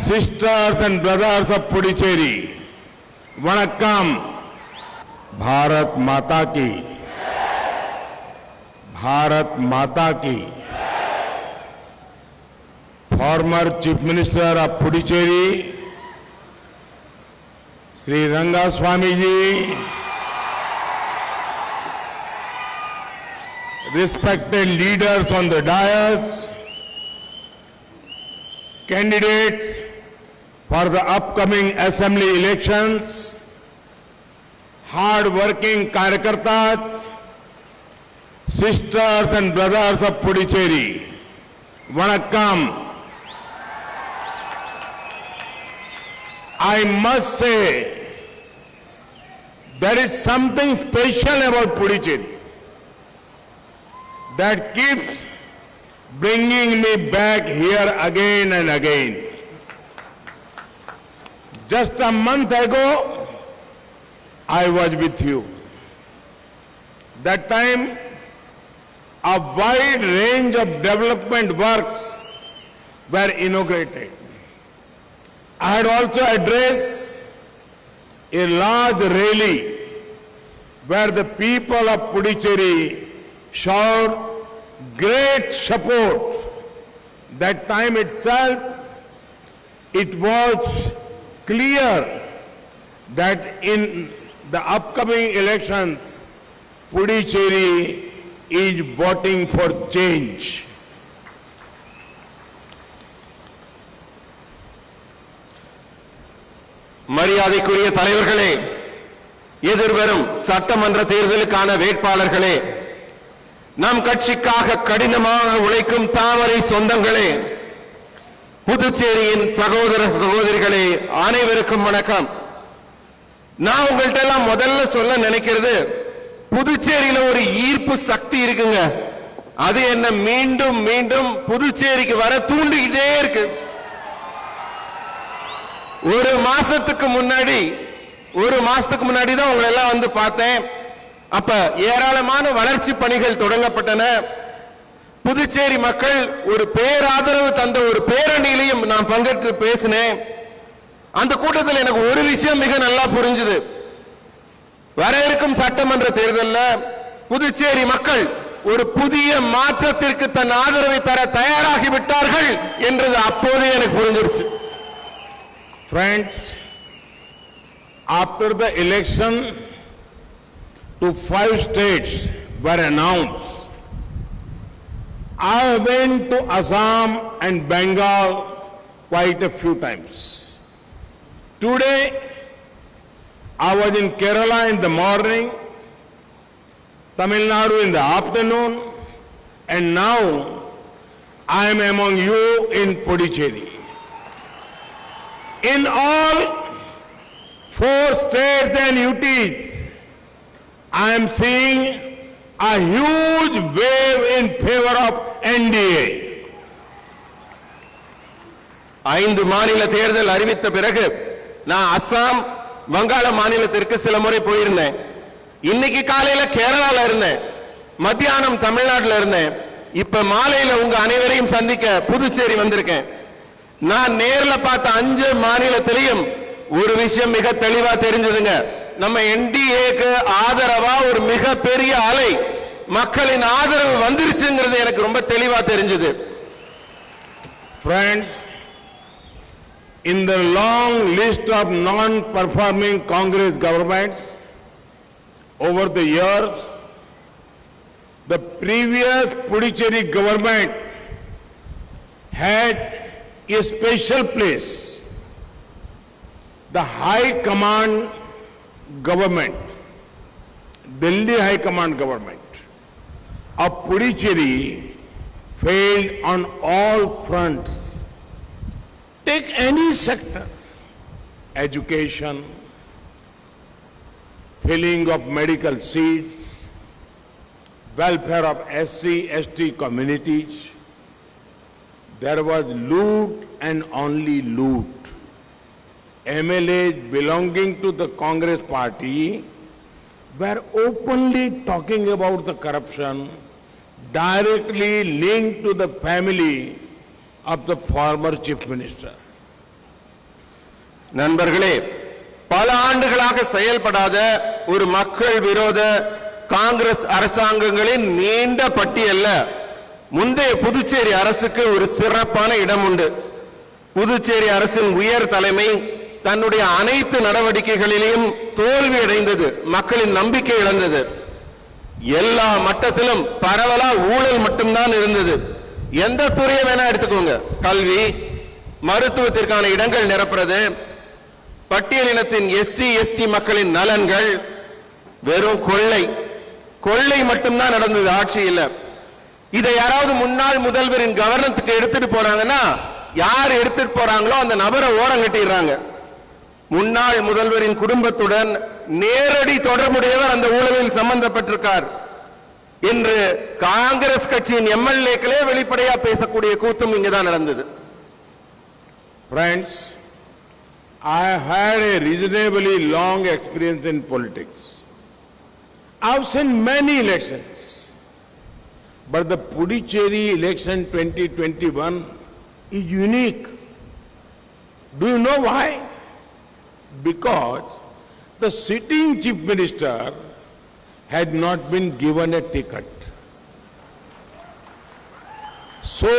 sisters and brothers of Puducherry, Vanakkam. Bharat माता की, भारत माता की. Former Chief Minister of Puducherry, Sri Rangaswamy ji, respected leaders on the dais, candidates for the upcoming assembly elections, hard-working Karyakartas, sisters and brothers of Puducherry, Vanakkam. I must say, there is something special about Puducherry that keeps bringing me back here again and again. Just a month ago, I was with you. That time, a wide range of development works were inaugurated. I had also addressed a large rally where the people of Puducherry showed great support. That time itself, it was clear that in the upcoming elections, Puducherry is voting for change. மரியாதைக்குரிய தலைவர்களே, எதிர்வரும் சட்டமன்ற தேர்தலுக்கான வேட்பாளர்களே, நம் கட்சிக்காக கடினமாக உழைக்கும் தாமரை சொந்தங்களே, புதுச்சேரியின் சகோதர சகோதரிகளே, அனைவருக்கும் வணக்கம். நான் உங்கள்ட்ட எல்லாம் முதல்ல சொல்ல நினைக்கிறது, புதுச்சேரியில ஒரு ஈர்ப்பு சக்தி இருக்குங்க. அது என்ன மீண்டும் மீண்டும் புதுச்சேரிக்கு வர தூண்டிக்கிட்டே இருக்கு. ஒரு மாசத்துக்கு முன்னாடி தான் உங்களை எல்லாம் வந்து பார்த்தேன். அப்ப ஏராளமான வளர்ச்சி பணிகள் தொடங்கப்பட்டன. புதுச்சேரி மக்கள் ஒரு பேராதரவு தந்த ஒரு பேரணியிலையும் நான் பங்கேற்று பேசினேன். அந்த கூட்டத்தில் எனக்கு ஒரு விஷயம் மிக நல்லா புரிஞ்சுது. வர இருக்கும் சட்டமன்ற தேர்தலில் புதுச்சேரி மக்கள் ஒரு புதிய மாற்றத்திற்கு தன் ஆதரவை தர தயாராகி விட்டார்கள் என்றது அப்போதே எனக்கு புரிஞ்சிருச்சு. Friends, after the election to 5 states were announced, I went to Assam and Bengal quite a few times. Today, I was in Kerala in the morning, Tamil Nadu in the afternoon, and now I am among you in Puducherry. In all 4 states and UTs, I am seeing a huge wave in favor of NDA. 5 மாநில தேர்தல் அறிவித்த பிறகு நான் அஸ்ஸாம், வங்காள மாநிலத்திற்கு சில முறை போயிருந்தேன். இன்னைக்கு காலையில கேரளால இருந்தேன், மத்தியானம் தமிழ்நாட்டில் இருந்தேன். இப்ப மாலையில உங்க அனைவரையும் சந்திக்க புதுச்சேரி வந்திருக்கேன். நான் நேர்ல பார்த்த 5 மாநிலத்திலையும் ஒரு விஷயம் மிக தெளிவா தெரிஞ்சதுங்க. நம்ம என்டிஏக்கு ஆதரவா ஒரு மிகப்பெரிய அலை மக்களின் ஆதரவு வந்துருச்சுங்கிறது எனக்கு ரொம்ப தெளிவா தெரிஞ்சது. Friends, in the long list of non-performing Congress governments over the years, the previous Puducherry government had a special place. The High Command government, Delhi High Command government of Puducherry failed on all fronts. Take any sector, education, filling of medical seats, welfare of SC, ST communities. There was loot and only loot. MLAs belonging to the Congress party were openly talking about the corruption directly linked to the family of the former chief minister. நண்பர்களே, பல ஆண்டுகளாக செயல்படாத ஒரு மக்கள் விரோத காங்கிரஸ் அரசாங்கங்களின் நீண்ட பட்டியல்ல முந்தைய புதுச்சேரி அரசுக்கு ஒரு சிறப்பான இடம் உண்டு. புதுச்சேரி அரசின் உயர் தலைமை தன்னுடைய அனைத்து நடவடிக்கைகளிலும் தோல்வி அடைந்தது, மக்களின் நம்பிக்கை இழந்தது. எல்லா மட்டத்திலும் பரவலா ஊழல் மட்டும்தான் இருந்தது. எந்த துறையை வேணா எடுத்துக்கோங்க, கல்வி, மருத்துவத்திற்கான இடங்கள் நிரப்புறது, பட்டியலினத்தின் எஸ்சி எஸ்டி மக்களின் நலன்கள், வெறும் கொள்ளை மட்டும்தான் நடந்தது, ஆட்சி இல்ல. இதை யாராவது முன்னாள் முதல்வரின் கவர்னத்துக்கு எடுத்துட்டு போறாங்கன்னா யார் எடுத்துட்டு போறாங்களோ அந்த நபரை ஓரம் கட்டிடுறாங்க. முன்னாள் முதல்வரின் குடும்பத்துடன் நேரடி தொடர்புடையவர் அந்த ஊழலில் சம்பந்தப்பட்டிருக்கார் என்று காங்கிரஸ் கட்சியின் எம்எல்ஏக்களே வெளிப்படையா பேசக்கூடிய கூத்தும் இங்கதான் நடந்தது. Friends, I had a reasonably long experience in politics. I've seen many elections, but the Puducherry election 2021 is unique. Do you know why? Because the sitting chief minister had not been given a ticket. So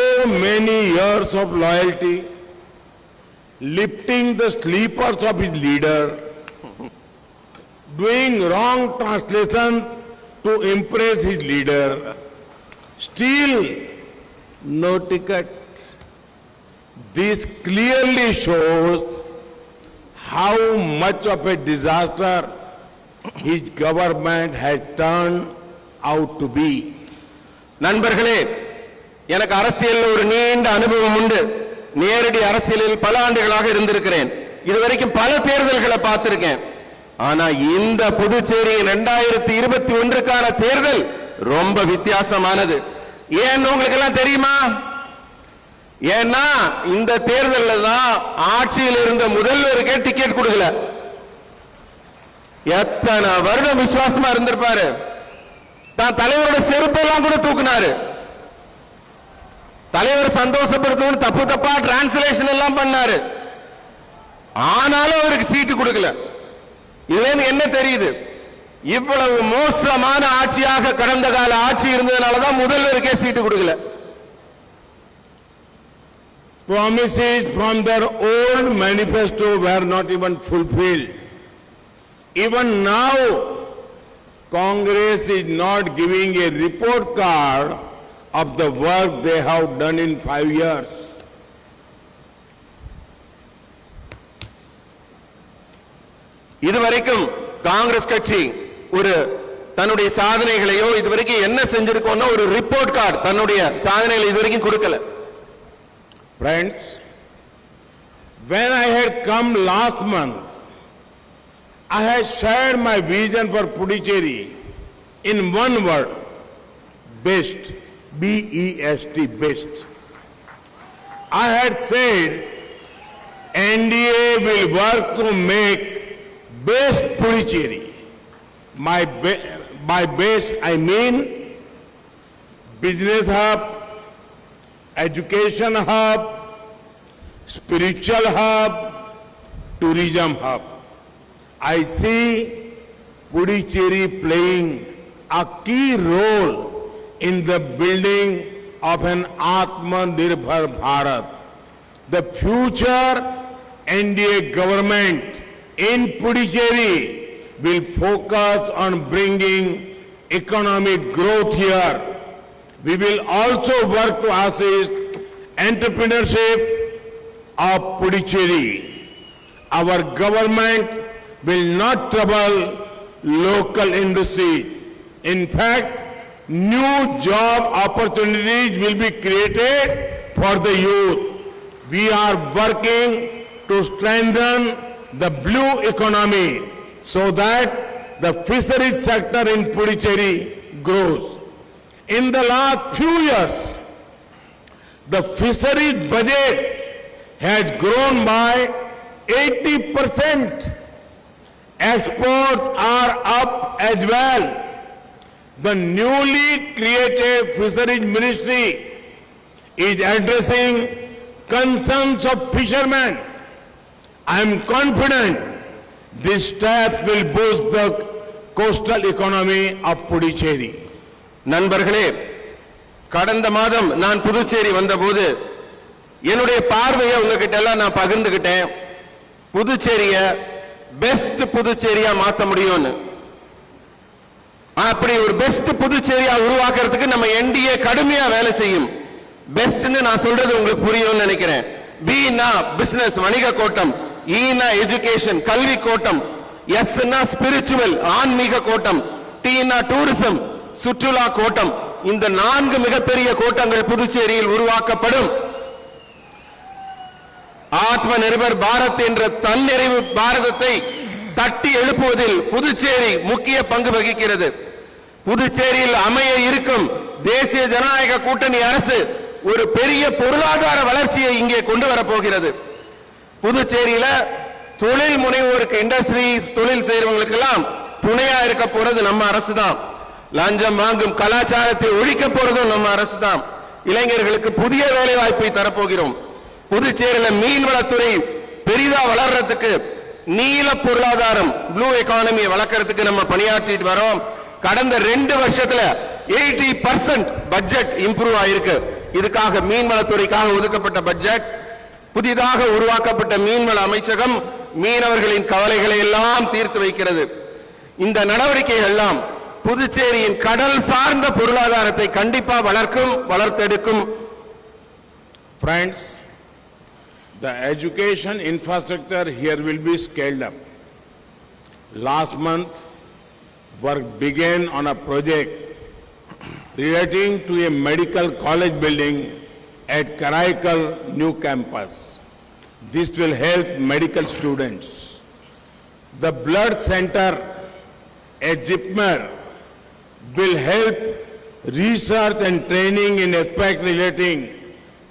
many years of loyalty, lifting the sleepers of his leader, doing wrong translation to impress his leader, still no ticket. This clearly shows how much of a disaster his government has turned out to be. நண்பர்களே, எனக்கு அரசியலில் ஒரு நீண்ட அனுபவம் உண்டு. நேரடி அரசியலில் பல ஆண்டுகளாக இருந்திருக்கிறேன். இதுவரைக்கும் பல தேர்தல்களை பார்த்திருக்கேன். ஆனா இந்த புதுச்சேரி 2021க்கான தேர்தல் ரொம்ப வித்தியாசமானது. ஏன் உங்களுக்கு எல்லாம் தெரியுமா? ஏன்னா இந்த தேர்தலில் தான் ஆட்சியில் இருந்த முதல்வருக்கே டிக்கெட் கொடுக்கல. எத்தனை வருடம் விசுவாசமா இருந்திருப்பாரு. தான் தலைவரோட செருப்பெல்லாம் கூட தூக்குனாரு. தலைவர் சந்தோஷப்படுத்தணும் தப்பா டிரான்ஸ்லேஷன் எல்லாம் பண்ணாரு. ஆனாலும் அவருக்கு சீட்டு கொடுக்கல. இதுல என்ன தெரியுது? இவ்வளவு மோசமான ஆட்சியாக கடந்த கால ஆட்சி இருந்ததனாலதான் முதல்வருக்கே சீட்டு கொடுக்கல. Promises from their old manifesto were not even fulfilled. Even now, Congress is not giving a report card of the work they have done in 5 years. இதுவரைக்கும் காங்கிரஸ் கட்சி ஒரு தன்னுடைய சாதனைகளையோ இதுவரைக்கும் என்ன செஞ்சிருக்கோம்னா ஒரு ரிப்போர்ட் கார்டு தன்னுடைய சாதனைகளை இதுவரைக்கும் கொடுக்கல. Friends, when I had come last month, I had shared my vision for Puducherry in one word: best. B-E-S-T, best. I had said NDA will work to make best Puducherry. By best I mean business hub, education hub, spiritual hub, tourism hub. I see Puducherry playing a key role in the building of an Atmanirbhar Bharat. The future NDA government in Puducherry will focus on bringing economic growth here. We will also work to assist entrepreneurship of Puducherry. Our government will not trouble local industries. In fact, new job opportunities will be created for the youth. We are working to strengthen the blue economy so that the fisheries sector in Puducherry grows. In the last few years, the fisheries budget has grown by 80%. Exports are up as well. The newly created fisheries ministry is addressing concerns of fishermen. I am confident this step will boost the coastal economy of Puducherry. நண்பர்களே, கடந்த மாதம் நான் புதுச்சேரி வந்தபோது என்னுடைய பார்வையை உங்ககிட்ட எல்லாம் நான் பகிர்ந்துகிட்டேன். புதுச்சேரிய பெஸ்ட் புதுச்சேரியா மாத்த முடியும்னு. அப்படி ஒரு பெஸ்ட் புதுச்சேரியா உருவாக்குறதுக்கு நம்ம என்டிஏ கடுமையா வேலை செய்யும். பெஸ்ட்னு நான் சொல்றது உங்களுக்கு புரியும்னு நினைக்கிறேன். பினா பிசினஸ் வணிக கோட்டம், ஈனா எஜுகேஷன் கல்வி கோட்டம், எஸ்னா ஸ்பிரிச்சுவல் ஆன்மீக கோட்டம், டீனா டூரிசம் சுற்றுலா கோட்டம். இந்த 4 மிகப்பெரிய கோட்டங்கள் புதுச்சேரியில் உருவாக்கப்படும். ஆத்ம நிர்பர் பாரத் என்ற தன்னிறைவு பாரதத்தை தட்டி எழுப்புவதில் புதுச்சேரி முக்கிய பங்கு வகிக்கிறது. புதுச்சேரியில் அமைய இருக்கும் தேசிய ஜனநாயக கூட்டணி அரசு ஒரு பெரிய பொருளாதார வளர்ச்சியை இங்கே கொண்டு வரப்போகிறது. புதுச்சேரியில தொழில் முனைவோருக்கு இண்டஸ்ட்ரீஸ் தொழில் செய்யறவங்களுக்கு எல்லாம் துணையா இருக்க போறது நம்ம அரசு தான். லஞ்சம் வாங்கும் கலாச்சாரத்தை ஒழிக்க போறதும் நம்ம அரசு தான். இளைஞர்களுக்கு புதிய வேலை வாய்ப்பை தரப்போகிறோம். புதுச்சேரியில மீன்வளத்துறை பெரிதா வளர்றதுக்கு நீல பொருளாதாரம் ப்ளூ எக்கானமியை வளர்க்கறதுக்கு நம்ம பணியாற்றிட்டு வரோம். கடந்த 2 வருஷத்துல 80% பட்ஜெட் இம்ப்ரூவ் ஆயிருக்கு. இதுக்காக மீன்வளத்துறைக்காக ஒதுக்கப்பட்ட பட்ஜெட், புதிதாக உருவாக்கப்பட்ட மீன்வள அமைச்சகம் மீனவர்களின் கவலைகளை எல்லாம் தீர்த்து வைக்கிறது. இந்த நடவடிக்கைகள் எல்லாம் புதுச்சேரியின் கடல் சார்ந்த பொருளாதாரத்தை கண்டிப்பா வளர்க்கும், வளர்த்தெடுக்கும். Friends, the education infrastructure here will be scaled up. Last month, work began on a project relating to a medical college building at Karaikal new campus. This will help medical students. The blood center at Jipmer will help research and training in aspects relating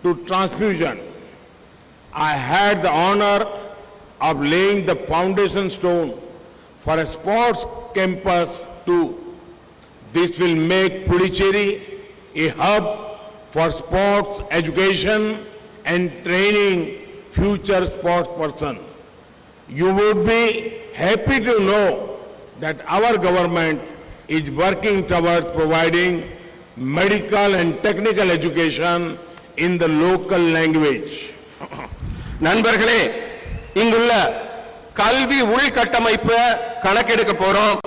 to transfusion. I had the honor of laying the foundation stone for a sports campus too. This will make Puducherry a hub for sports education and training future sports person. You would be happy to know that our government is working towards providing medical and technical education in the local language. நண்பர்களே, இங்குள்ள கல்வி உள்கட்டமைப்பை கணக்கெடுக்க போறோம்.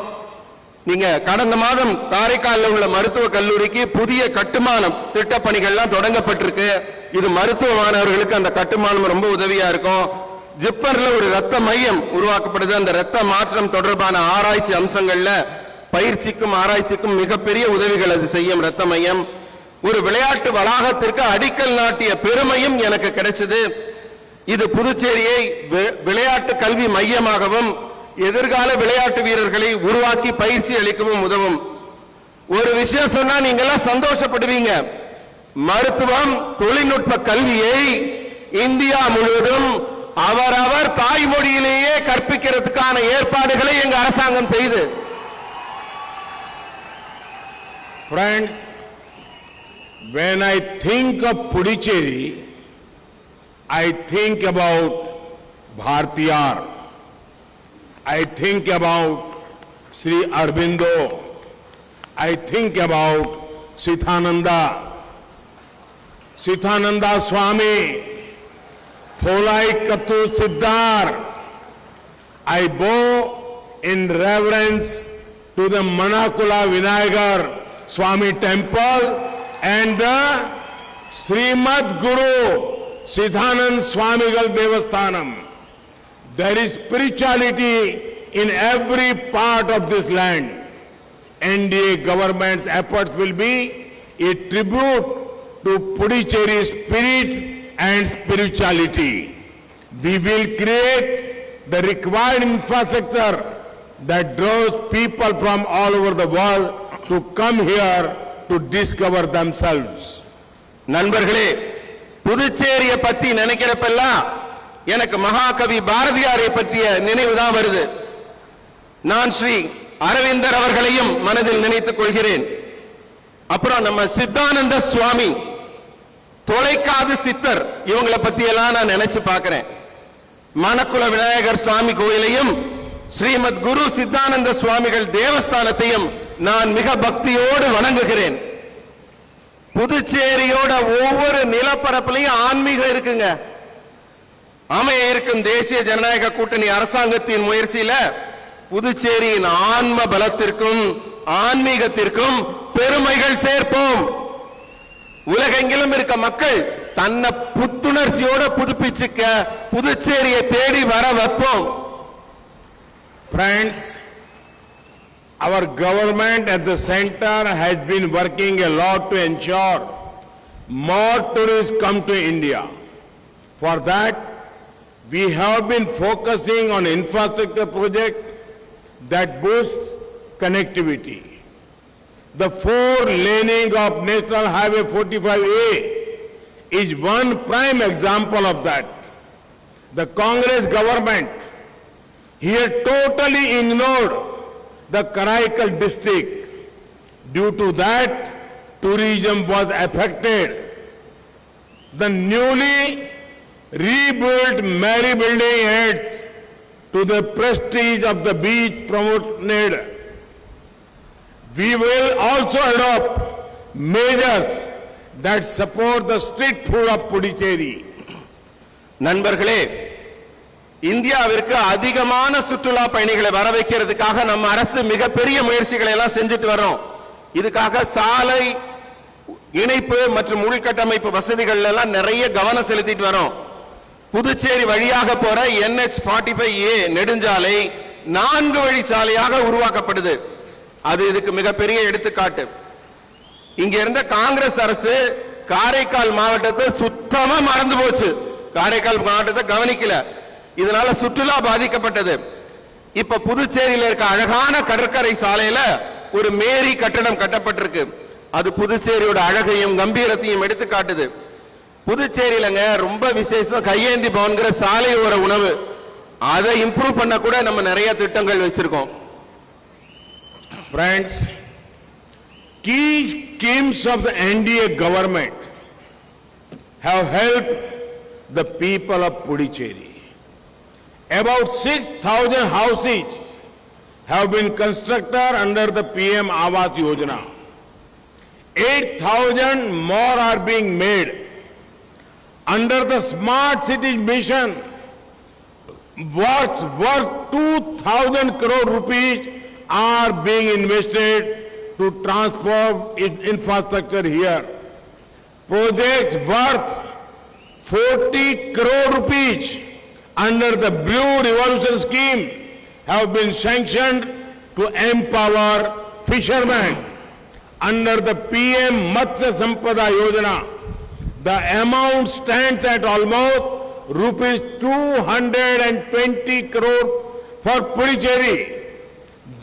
நீங்க கடந்த மாதம் காரைக்காலில் உள்ள மருத்துவ கல்லூரிக்கு புதிய கட்டுமானம் திட்டப்பணிகள்லாம் தொடங்கப்பட்டிருக்கு. இது மருத்துவ மாணவர்களுக்கு அந்த கட்டுமானம் ரொம்ப உதவியா இருக்கும். ஜிப்பர்ல ஒரு ரத்த மையம் உருவாக்கப்படுது. அந்த ரத்த மாற்றம் தொடர்பான ஆராய்ச்சி அம்சங்கள்ல பயிற்சிக்கும் ஆராய்ச்சிக்கும் மிகப்பெரிய உதவிகள் அது செய்யும் ரத்த மையம். ஒரு விளையாட்டு வளாகத்திற்கு அடிக்கல் நாட்டிய பெருமையும் எனக்கு கிடைச்சது. இது புதுச்சேரியை விளையாட்டு கல்வி மையமாகவும் எதிர்கால விளையாட்டு வீரர்களை உருவாக்கி பயிற்சி அளிக்கவும் உதவும். ஒரு விஷயம் சொன்னா நீங்க எல்லாம் சந்தோஷப்படுவீங்க. மருத்துவம் தொழில்நுட்ப கல்வியை இந்தியா முழுவதும் அவரவர் தாய்மொழியிலேயே கற்பிக்கிறதுக்கான ஏற்பாடுகளை எங்க அரசாங்கம் செய்து. Friends, when I think of Puducherry, I think about Bhartiyar. I think about Sri Aurobindo. I think about Sithananda. Sithananda Swami, Tholai Kattu Siddhar. I bow in reverence to the Manakula Vinayagar Swami temple and the Srimad Guru Siddhanand Swamigal Devasthanam. There is spirituality in every part of this land. NDA government's efforts will be a tribute to Puducherry's spirit and spirituality. We will create the required infrastructure that draws people from all over the world to come here to discover themselves. நண்பர்களே, புதுச்சேரியை பத்தி நினைக்கிறப்பெல்லாம் எனக்கு மகாகவி பாரதியாரை பற்றிய நினைவுதான் வருது. நான் ஸ்ரீ அரவிந்தர் அவர்களையும் மனதில் நினைத்துக் கொள்கிறேன். அப்புறம் நம்ம சித்தானந்த சுவாமி, தொலைக்காது சித்தர், இவங்களை பத்தி எல்லாம் நான் நினைச்சு பார்க்கிறேன். மணக்குள விநாயகர் சுவாமி கோயிலையும் ஸ்ரீமத் குரு சித்தானந்த சுவாமிகள் தேவஸ்தானத்தையும் நான் மிக பக்தியோடு வணங்குகிறேன். புதுச்சேரியோட ஒவ்வொரு நிலப்பரப்புலையும் ஆன்மீகம் இருக்குங்க. அமைய இருக்கும் தேசிய ஜனநாயக கூட்டணி அரசாங்கத்தின் முயற்சியில புதுச்சேரியின் ஆன்ம பலத்திற்கும் ஆன்மீகத்திற்கும் பெருமைகள் சேர்ப்போம். உலகெங்கிலும் இருக்க மக்கள் தன்னை புத்துணர்ச்சியோட புதுப்பிச்சுக்க புதுச்சேரியை தேடி வர வைப்போம். Friends, our government at the center has been working a lot to ensure more tourists come to India. For that, we have been focusing on infrastructure projects that boost connectivity. The four-laning of National Highway 45A is one prime example of that. The Congress government here totally ignored the Karaikal district. Due to that, tourism was affected. The newly rebuilt Mary building adds to the prestige of the beach promoted. We will also adopt measures that support the street food of Puducherry. நண்பர்களே, இந்தியாவிற்கு அதிகமான சுற்றுலா பயணிகளை வர வைக்கிறதுக்காக நம்ம அரசு மிகப்பெரிய முயற்சிகளை எல்லாம் செஞ்சுட்டு வரோம். இதுக்காக சாலை இணைப்பு மற்றும் உள்கட்டமைப்பு வசதிகள் எல்லாம் நிறைய கவனம் செலுத்திட்டு வரோம். புதுச்சேரி வழியாக போற NH45A நெடுஞ்சாலை 4 வழிச்சாலையாக உருவாக்கப்படுது. அது இதுக்கு மிகப்பெரிய எடுத்துக்காட்டு. இங்க இருந்த காங்கிரஸ் அரசு காரைக்கால் மாவட்டத்தை சுத்தமா மறந்து போச்சு. காரைக்கால் மாவட்டத்தை கவனிக்கல. இதனால சுற்றுலா பாதிக்கப்பட்டது. இப்ப புதுச்சேரியில இருக்க அழகான கடற்கரை சாலையில ஒரு மேரி கட்டடம் கட்டப்பட்டிருக்கு. அது புதுச்சேரியோட அழகையும் கம்பீரத்தையும் எடுத்து காட்டுது. புதுச்சேரியிலங்க ரொம்ப விசேஷம் கையேந்தி பவன்கிற சாலையோர உணவு. அதை இம்ப்ரூவ் பண்ண கூட நம்ம நிறைய திட்டங்கள் வச்சிருக்கோம். Friends, key schemes of the NDA government have helped the people of Puducherry. About 6,000 houses have been constructed under the PM Awas Yojana. 8,000 more are being made. Under the Smart Cities Mission, worth 2,000 crore rupees are being invested to transform infrastructure here. Projects worth 40 crore rupees under the Blue Revolution scheme have been sanctioned to empower fishermen. Under the PM Matsya Sampada Yojana, the amount stands at almost rupees 220 crore for Puducherry.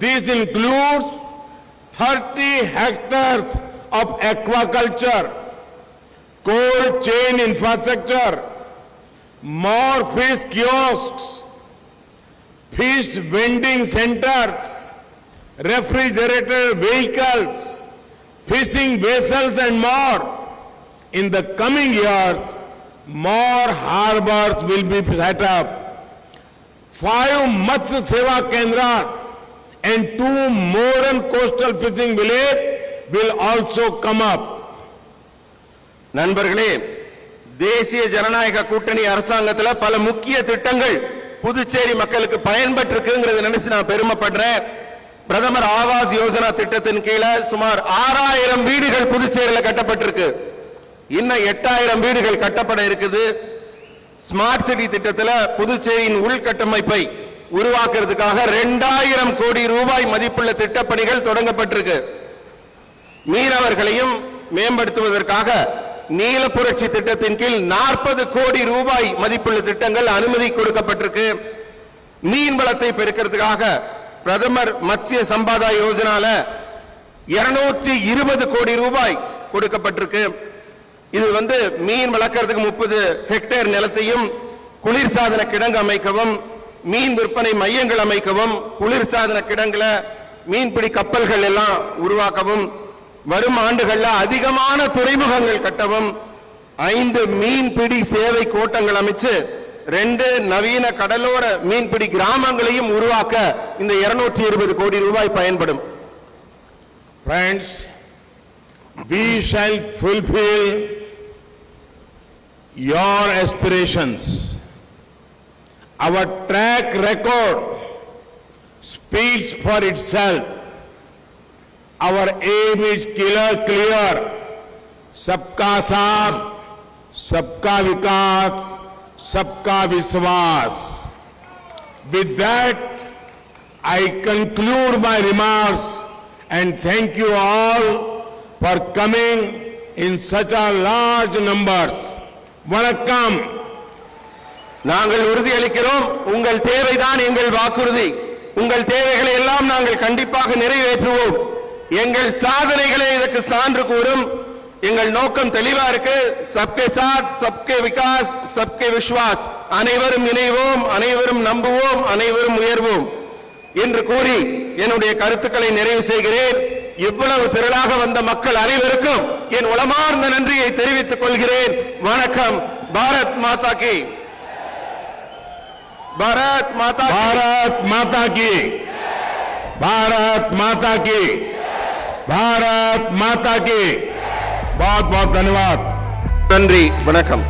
This includes 30 hectares of aquaculture, cold chain infrastructure, more fish kiosks, fish vending centers, refrigerated vehicles, fishing vessels and more. In the coming years, more harbors will be set up. 5 Matsya Seva Kendras and 2 modern coastal fishing villages will also come up. நண்பர்களே, தேசிய ஜனநாயக கூட்டணி அரசாங்கத்துல பல முக்கிய திட்டங்கள் புதுச்சேரி மக்களுக்கு பயன்பட்டிருக்குங்கிறத நினைச்சு நான் பெருமைப்படுறேன். பிரதமர் ஆவாஸ் யோஜனா திட்டத்தின் கீழே சுமார் 6000 வீடுகள் புதுச்சேரியில் கட்டப்பட்டிருக்கு. இன்னும் 8000 வீடுகள் கட்டப்பட இருக்குது. ஸ்மார்ட் சிட்டி திட்டத்தில் புதுச்சேரியின் உள்கட்டமைப்பை உருவாக்குறதுக்காக 2000 கோடி ரூபாய் மதிப்புள்ள திட்டப்பணிகள் தொடங்கப்பட்டிருக்கு. மீனவர்களையும் மேம்படுத்துவதற்காக நீல புரட்சி திட்டத்தின் கீழ் 40 கோடி ரூபாய் மதிப்புள்ள திட்டங்கள் அனுமதி கொடுக்கப்பட்டிருக்கு. மீன் வளத்தை பெருக்கிறதுக்காக பிரதமர் மத்ஸ்ய சம்பதா யோஜனால 220 கோடி ரூபாய் கொடுக்கப்பட்டிருக்கு. இது மீன் வளர்க்கறதுக்கு 30 ஹெக்டேர் நிலத்தையும் குளிர்சாதன கிடங்கு அமைக்கவும், மீன் விற்பனை மையங்கள் அமைக்கவும், குளிர்சாதன கிடங்குல மீன்பிடி கப்பல்கள் எல்லாம் உருவாக்கவும், வரும் ஆண்டுகள்ல அதிகமான துறைமுகங்கள் கட்டவும், 5 மீன்பிடி சேவை கோட்டங்கள் அமைச்சு 2 நவீன கடலோர மீன்பிடி கிராமங்களையும் உருவாக்க இந்த 220 கோடி ரூபாய் பயன்படும். Friends, we shall fulfill your aspirations. Our track record speaks for itself. Our aim is clear. सबका साथ, सबका विकास, सबका विश्वास. With that, I conclude my remarks and thank you all for coming in such a large numbers. Vanakkam. நாங்கள் உறுதியளிக்கிறோம், உங்கள் தேவைதான் எங்கள் வாக்குறுதி. உங்கள் தேவைகளை எல்லாம் நாங்கள் கண்டிப்பாக நிறைவேற்றுவோம். எங்கள் சாதனைகளே இதற்கு சான்று கூறும். எங்கள் நோக்கம் தெளிவா இருக்கு. சப்கே சாத், சப்கே விகாஸ், சப்கே விஸ்வாஸ். அனைவரும் இணைவோம், அனைவரும் நம்புவோம், அனைவரும் உயர்வோம் என்று கூறி என்னுடைய கருத்துக்களை நிறைவு செய்கிறேன். இவ்வளவு திரளாக வந்த மக்கள் அனைவருக்கும் என் உளமார்ந்த நன்றியை தெரிவித்துக் கொள்கிறேன். வணக்கம். பாரத் மாதா கி. भारत माता भारत माता की, भारत माता की, भारत माता की. बहुत बहुत धन्यवाद. நன்றி. வணக்கம்.